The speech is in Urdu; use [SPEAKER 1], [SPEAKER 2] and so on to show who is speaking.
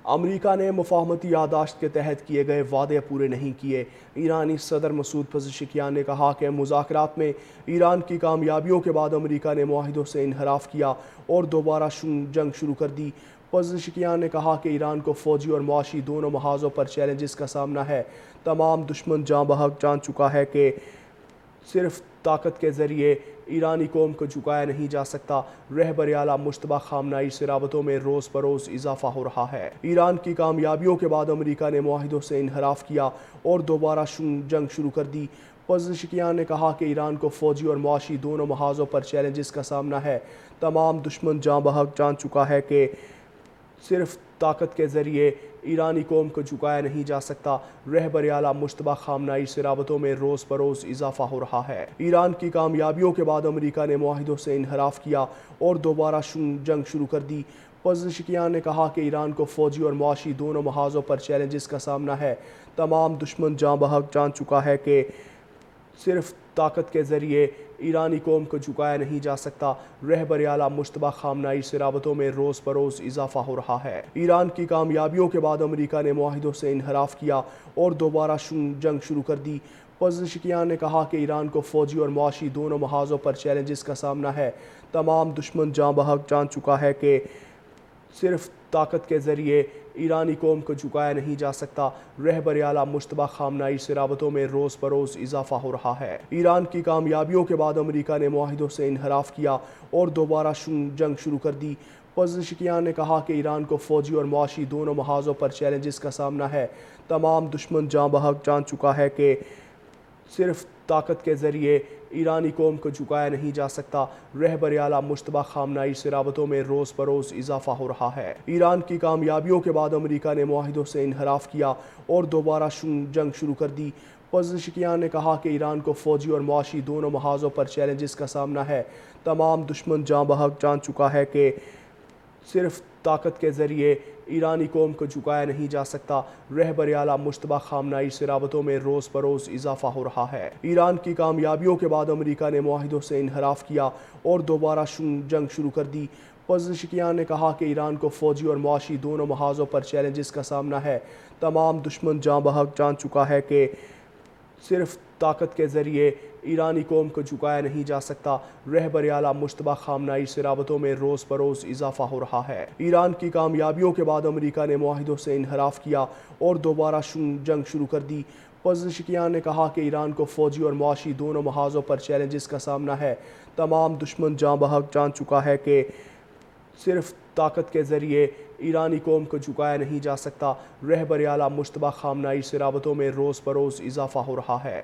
[SPEAKER 1] امریکہ نے مفاہمتی یادداشت کے تحت کیے گئے وعدے پورے نہیں کیے۔ ایرانی صدر مسعود پزشکیان نے کہا کہ مذاکرات میں ایران کی کامیابیوں کے بعد امریکہ نے معاہدوں سے انحراف کیا اور دوبارہ جنگ شروع کر دی۔ پزشکیان نے کہا کہ ایران کو فوجی اور معاشی دونوں محاذوں پر چیلنجز کا سامنا ہے۔ تمام دشمن جاں بحق جان چکا ہے کہ صرف طاقت کے ذریعے ایرانی قوم کو جھکایا نہیں جا سکتا۔ رہبر اعلیٰ مجتبیٰ خامنہئی سے رابطوں میں روز بروز اضافہ ہو رہا ہے۔ ایران کی کامیابیوں کے بعد امریکہ نے معاہدوں سے انحراف کیا اور دوبارہ جنگ شروع کر دی۔ پزشکیان نے کہا کہ ایران کو فوجی اور معاشی دونوں محاذوں پر چیلنجز کا سامنا ہے۔ تمام دشمن جاں بحق جان چکا ہے کہ صرف طاقت کے ذریعے ایرانی قوم کو جھکایا نہیں جا سکتا۔ رہبر اعلیٰ مجتبیٰ خامنہئی سے رابطوں میں روز بروز اضافہ ہو رہا ہے۔ ایران کی کامیابیوں کے بعد امریکہ نے معاہدوں سے انحراف کیا اور دوبارہ جنگ شروع کر دی۔ پزشکیان نے کہا کہ ایران کو فوجی اور معاشی دونوں محاذوں پر چیلنجز کا سامنا ہے۔ تمام دشمن جاں بحق جان چکا ہے کہ صرف طاقت کے ذریعے ایرانی قوم کو جھکایا نہیں جا سکتا۔ رہبر اعلیٰ مجتبیٰ خامنہئی سے رابطوں میں روز بروز اضافہ ہو رہا ہے۔ ایران کی کامیابیوں کے بعد امریکہ نے معاہدوں سے انحراف کیا اور دوبارہ جنگ شروع کر دی۔ پزشکیان نے کہا کہ ایران کو فوجی اور معاشی دونوں محاذوں پر چیلنجز کا سامنا ہے۔ تمام دشمن جاں بحق جان چکا ہے کہ صرف طاقت کے ذریعے ایرانی قوم کو جھکایا نہیں جا سکتا۔ رہبر اعلیٰ مجتبیٰ خامنہئی سے رابطوں میں روز بروز اضافہ ہو رہا ہے۔ ایران کی کامیابیوں کے بعد امریکہ نے معاہدوں سے انحراف کیا اور دوبارہ جنگ شروع کر دی۔ پزشکیان نے کہا کہ ایران کو فوجی اور معاشی دونوں محاذوں پر چیلنجز کا سامنا ہے۔ تمام دشمن جاں بحق جان چکا ہے کہ صرف طاقت کے ذریعے ایرانی قوم کو جھکایا نہیں جا سکتا۔ رہبر اعلیٰ مجتبیٰ خامنہئی سے رابطوں میں روز بروز اضافہ ہو رہا ہے۔ ایران کی کامیابیوں کے بعد امریکہ نے معاہدوں سے انحراف کیا اور دوبارہ جنگ شروع کر دی۔ پزشکیان نے کہا کہ ایران کو فوجی اور معاشی دونوں محاذوں پر چیلنجز کا سامنا ہے۔ تمام دشمن جاں بحق جان چکا ہے کہ صرف طاقت کے ذریعے ایرانی قوم کو جھکایا نہیں جا سکتا۔ رہبر اعلیٰ مجتبیٰ خامنہئی سے رابطوں میں روز بروز اضافہ ہو رہا ہے۔ ایران کی کامیابیوں کے بعد امریکہ نے معاہدوں سے انحراف کیا اور دوبارہ جنگ شروع کر دی۔ پزشکیان نے کہا کہ ایران کو فوجی اور معاشی دونوں محاذوں پر چیلنجز کا سامنا ہے۔ تمام دشمن جاں بحق جان چکا ہے کہ صرف طاقت کے ذریعے ایرانی قوم کو جھکایا نہیں جا سکتا۔ رہبر اعلیٰ مجتبیٰ خامنہئی سے رابطوں میں روز بروز اضافہ ہو رہا ہے۔ ایران کی کامیابیوں کے بعد امریکہ نے معاہدوں سے انحراف کیا اور دوبارہ جنگ شروع کر دی۔ پزشکیان نے کہا کہ ایران کو فوجی اور معاشی دونوں محاذوں پر چیلنجز کا سامنا ہے۔ تمام دشمن جاں بحق جان چکا ہے کہ صرف طاقت کے ذریعے ایرانی قوم کو جھکایا نہیں جا سکتا۔ رہبر اعلیٰ مجتبیٰ خامنہئی سے رابطوں میں روز بروز اضافہ ہو رہا ہے۔